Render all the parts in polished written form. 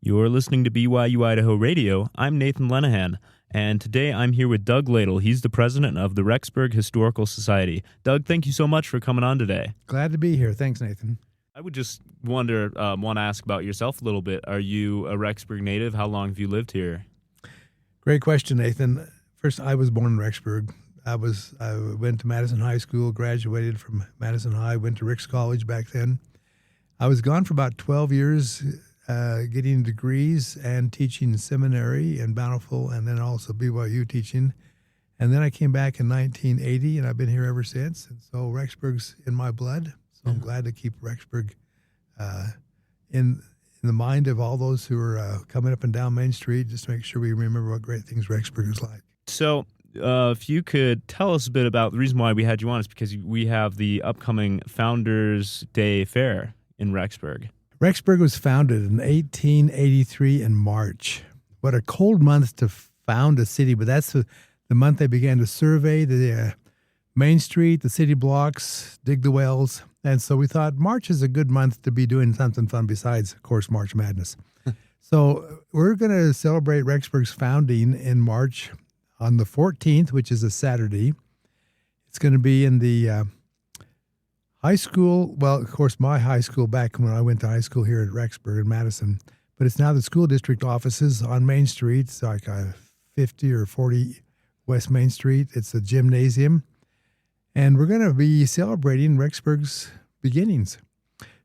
You're listening to BYU-Idaho Radio. I'm Nathan Lenahan, and today I'm here with Doug Ladle. He's the president of the Rexburg Historical Society. Doug, thank you so much for coming on today. Glad to be here. Thanks, Nathan. I would just want to ask about yourself a little bit. Are you a Rexburg native? How long have you lived here? Great question, Nathan. First, I was born in Rexburg. I went to Madison High School, graduated from Madison High, went to Ricks College back then. I was gone for about 12 years, getting degrees and teaching seminary in Bountiful, and then also BYU teaching. And then I came back in 1980, and I've been here ever since. And so Rexburg's in my blood. So I'm glad to keep Rexburg in the mind of all those who are coming up and down Main Street, just to make sure we remember what great things Rexburg is like. So if you could tell us a bit about the reason why we had you on is because we have the upcoming Founders Day Fair in Rexburg. Rexburg was founded in 1883 in March. What a cold month to found a city, but that's the month they began to survey the Main Street, the city blocks, dig the wells. And so we thought March is a good month to be doing something fun besides, of course, March Madness. So we're going to celebrate Rexburg's founding in March on the 14th, which is a Saturday. It's going to be in the high school. Well, of course, my high school back when I went to high school here at Rexburg in Madison. But it's now the school district offices on Main Street. It's like 50 or 40 West Main Street. It's a gymnasium. And we're going to be celebrating Rexburg's beginnings.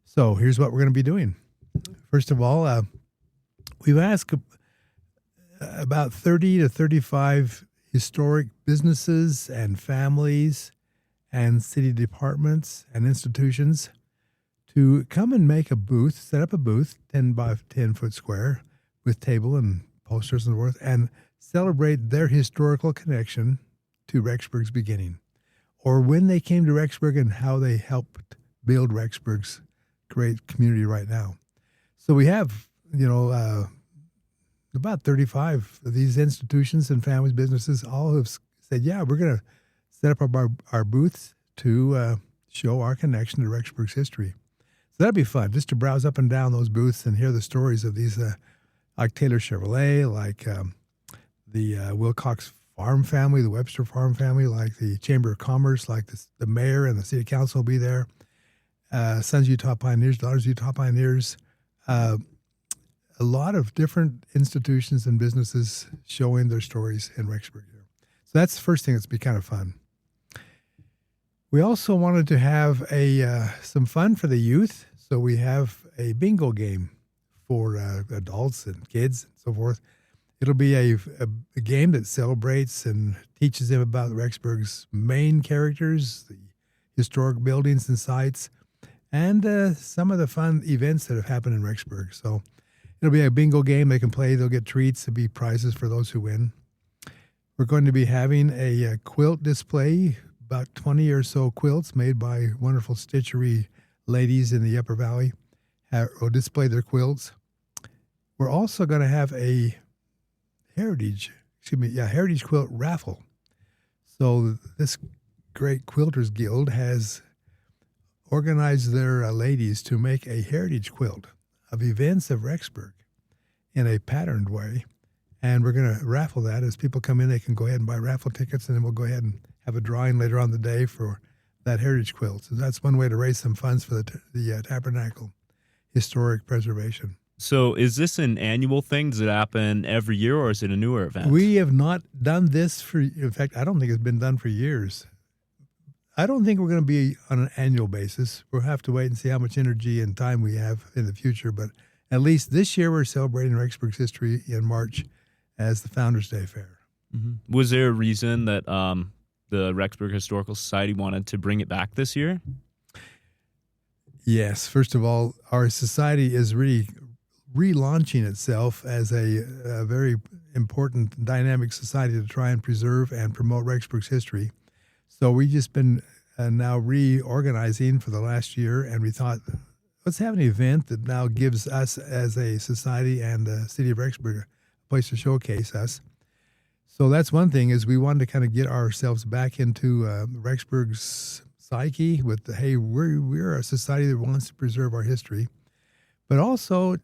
So here's what we're going to be doing. First of all, we've asked about 30 to 35 historic businesses and families and city departments and institutions to come and make a booth, set up a booth, 10 by 10 foot square, with table and posters and so forth, and celebrate their historical connection to Rexburg's beginning, or when they came to Rexburg and how they helped build Rexburg's great community right now. So we have, about 35 of these institutions and families, businesses, all have said, yeah, we're going to set up our booths to show our connection to Rexburg's history. So that'd be fun, just to browse up and down those booths and hear the stories of these, like Taylor Chevrolet, like the Wilcox Farm family, the Webster Farm family, like the Chamber of Commerce, like the mayor and the city council will be there. Sons Utah Pioneers, Daughters Utah Pioneers. A lot of different institutions and businesses showing their stories in Rexburg here. So that's the first thing that's be kind of fun. We also wanted to have some fun for the youth, so we have a bingo game for adults and kids and so forth. It'll be a game that celebrates and teaches them about Rexburg's main characters, the historic buildings and sites, and some of the fun events that have happened in Rexburg. So it'll be a bingo game they can play. They'll get treats. There'll be prizes for those who win. We're going to be having a quilt display, about 20 or so quilts made by wonderful stitchery ladies in the Upper Valley will display their quilts. We're also going to have a heritage quilt raffle. So this great Quilters Guild has organized their ladies to make a heritage quilt of events of Rexburg in a patterned way. And we're going to raffle that. As people come in, they can go ahead and buy raffle tickets, and then we'll go ahead and have a drawing later on the day for that heritage quilt. So that's one way to raise some funds for the Tabernacle Historic Preservation. So is this an annual thing? Does it happen every year, or is it a newer event? We have not done this in fact, I don't think it's been done for years. I don't think we're going to be on an annual basis. We'll have to wait and see how much energy and time we have in the future. But at least this year we're celebrating Rexburg's history in March as the Founders Day Fair. Mm-hmm. Was there a reason that the Rexburg Historical Society wanted to bring it back this year? Yes. First of all, our society is really relaunching itself as a very important dynamic society to try and preserve and promote Rexburg's history. So we've just been now reorganizing for the last year, and we thought, let's have an event that now gives us as a society and the city of Rexburg a place to showcase us. So that's one thing, is we wanted to kind of get ourselves back into Rexburg's psyche with the, hey, we're a society that wants to preserve our history. But also,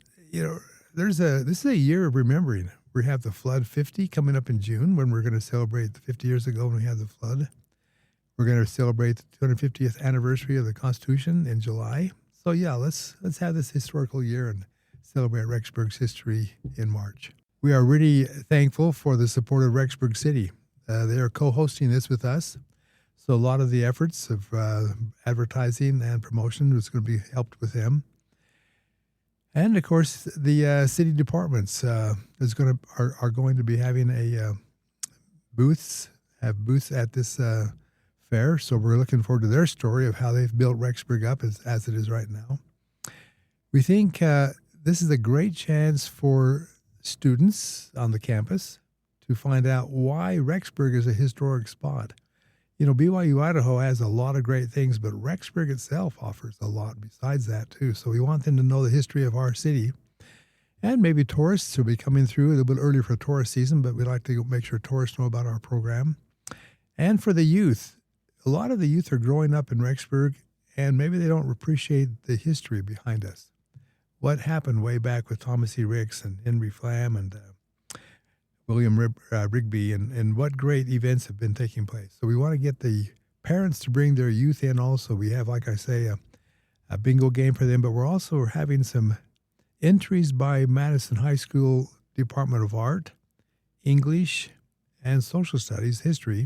this is a year of remembering. We have the Flood 50 coming up in June when we're going to celebrate the 50 years ago when we had the flood. We're going to celebrate the 250th anniversary of the Constitution in July. So yeah, let's have this historical year and celebrate Rexburg's history in March. We are really thankful for the support of Rexburg City. They are co-hosting this with us. So a lot of the efforts of advertising and promotion is going to be helped with them. And of course, the city departments are going to be having have booths at this fair. So we're looking forward to their story of how they've built Rexburg up as it is right now. We think this is a great chance for students on the campus to find out why Rexburg is a historic spot. You know, BYU-Idaho has a lot of great things, but Rexburg itself offers a lot besides that, too. So we want them to know the history of our city. And maybe tourists will be coming through a little bit early for tourist season, but we'd like to make sure tourists know about our program. And for the youth, a lot of the youth are growing up in Rexburg, and maybe they don't appreciate the history behind us. What happened way back with Thomas E. Ricks and Henry Flam and William Rigby, and what great events have been taking place. So we want to get the parents to bring their youth in also. We have, like I say, a bingo game for them, but we're also having some entries by Madison High School Department of Art, English, and Social Studies, history,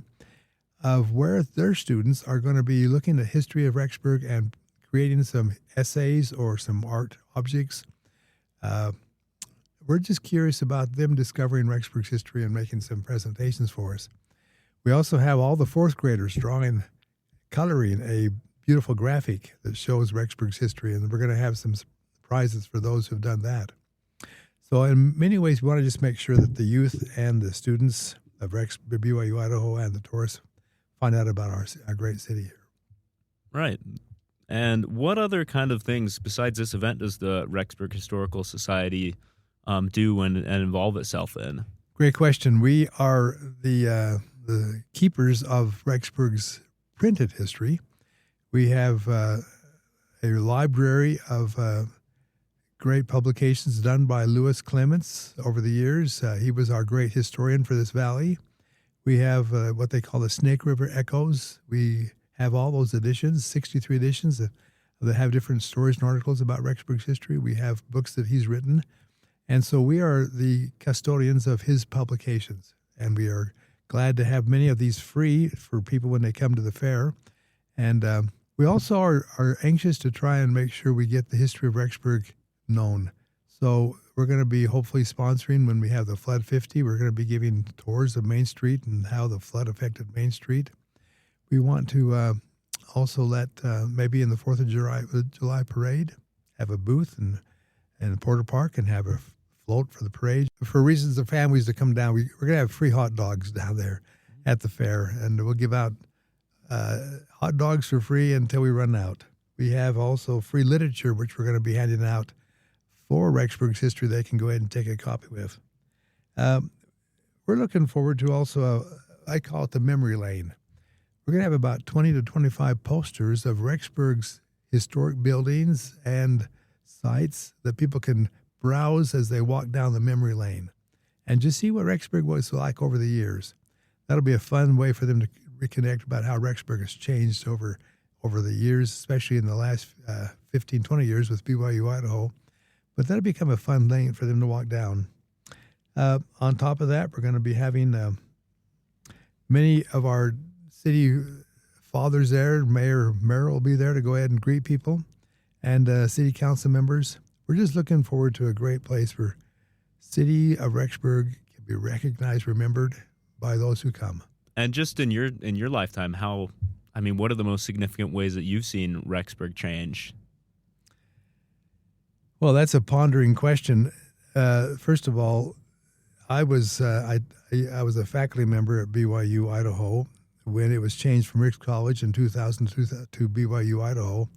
of where their students are going to be looking at history of Rexburg and creating some essays or some art objects. We're just curious about them discovering Rexburg's history and making some presentations for us. We also have all the fourth graders coloring a beautiful graphic that shows Rexburg's history, and we're going to have some prizes for those who've done that. So in many ways, we want to just make sure that the youth and the students of BYU-Idaho and the tourists find out about our great city here. Right. And what other kind of things besides this event does the Rexburg Historical Society do and involve itself in? Great question. We are the keepers of Rexburg's printed history. We have a library of great publications done by Lewis Clements over the years. He was our great historian for this valley. We have what they call the Snake River Echoes. We have all those editions, 63 editions that have different stories and articles about Rexburg's history. We have books that he's written. And so we are the custodians of his publications. And we are glad to have many of these free for people when they come to the fair. And we also are anxious to try and make sure we get the history of Rexburg known. So we're going to be hopefully sponsoring when we have the Flood 50. We're going to be giving tours of Main Street and how the flood affected Main Street. We want to also let maybe in the 4th of July parade have a booth in Porter Park and have a float for the parade. For reasons of families to come down, we're going to have free hot dogs down there at the fair, and we'll give out hot dogs for free until we run out. We have also free literature, which we're going to be handing out for Rexburg's history. They can go ahead and take a copy with. We're looking forward to also, I call it the memory lane. We're going to have about 20 to 25 posters of Rexburg's historic buildings and sites that people can browse as they walk down the memory lane and just see what Rexburg was like over the years. That'll be a fun way for them to reconnect about how Rexburg has changed over the years, especially in the last 15, 20 years with BYU-Idaho. But that'll become a fun lane for them to walk down. On top of that, we're going to be having many of our city fathers there. Mayor Merrill will be there to go ahead and greet people, and city council members. We're just looking forward to a great place where city of Rexburg can be recognized, remembered by those who come. And just in your lifetime, what are the most significant ways that you've seen Rexburg change? Well, that's a pondering question. First of all, I was a faculty member at BYU-Idaho when it was changed from Ricks College in 2000 to BYU-Idaho.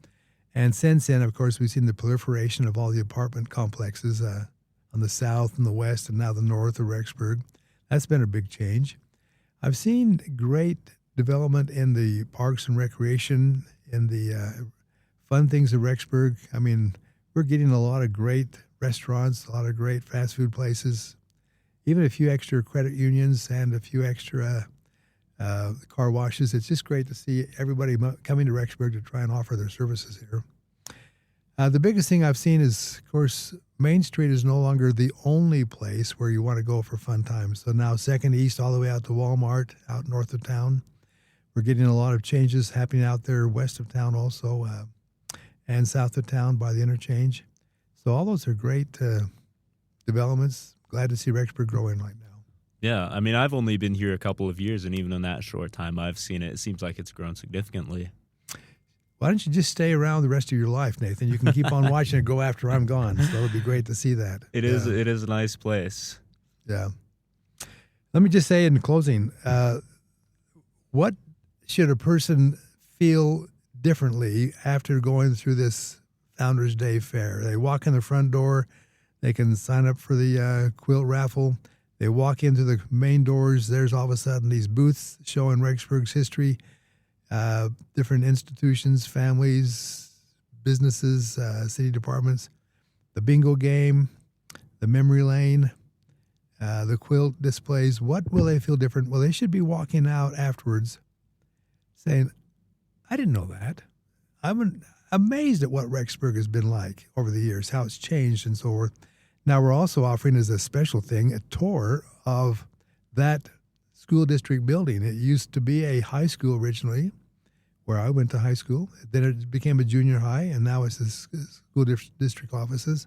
And since then, of course, we've seen the proliferation of all the apartment complexes on the south and the west and now the north of Rexburg. That's been a big change. I've seen great development in the parks and recreation, in the fun things of Rexburg. I mean, we're getting a lot of great restaurants, a lot of great fast food places, even a few extra credit unions and a few extra car washes. It's just great to see everybody coming to Rexburg to try and offer their services here. The biggest thing I've seen is, of course, Main Street is no longer the only place where you want to go for fun times. So now 2nd East all the way out to Walmart, out north of town. We're getting a lot of changes happening out there west of town also, and south of town by the interchange. So all those are great developments. Glad to see Rexburg growing right now. Yeah, I mean, I've only been here a couple of years, and even in that short time I've seen it, it seems like it's grown significantly. Why don't you just stay around the rest of your life, Nathan? You can keep on watching it go after I'm gone. So it'll be great to see that. It is a nice place. Yeah. Let me just say in closing, what should a person feel differently after going through this Founders Day Fair? They walk in the front door, they can sign up for the quilt raffle. They walk into the main doors, there's all of a sudden these booths showing Rexburg's history, different institutions, families, businesses, city departments, the bingo game, the memory lane, the quilt displays. What will they feel different? Well, they should be walking out afterwards saying, I didn't know that. I'm amazed at what Rexburg has been like over the years, how it's changed and so forth. Now, we're also offering as a special thing a tour of that school district building. It used to be a high school originally, where I went to high school. Then it became a junior high, and now it's the school district offices.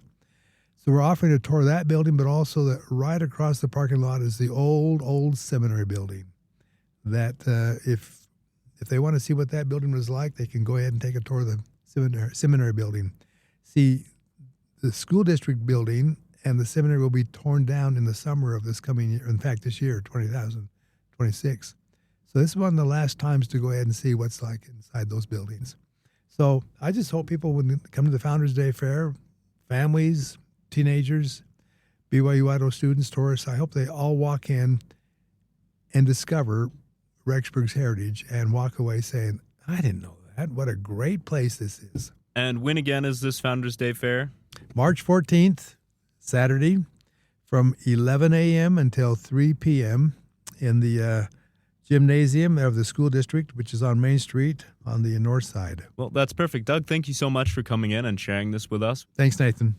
So we're offering a tour of that building, but also that right across the parking lot is the old seminary building. That if they want to see what that building was like, they can go ahead and take a tour of the seminary building. See, the school district building and the seminary will be torn down in the summer of this coming year. In fact, this year, 2026. So this is one of the last times to go ahead and see what's like inside those buildings. So I just hope people, when they come to the Founders Day Fair, families, teenagers, BYU-Idaho students, tourists, I hope they all walk in and discover Rexburg's heritage and walk away saying, I didn't know that. What a great place this is. And when again is this Founders Day Fair? March 14th, Saturday, from 11 a.m. until 3 p.m. in the gymnasium of the school district, which is on Main Street on the north side. Well, that's perfect. Doug, thank you so much for coming in and sharing this with us. Thanks, Nathan.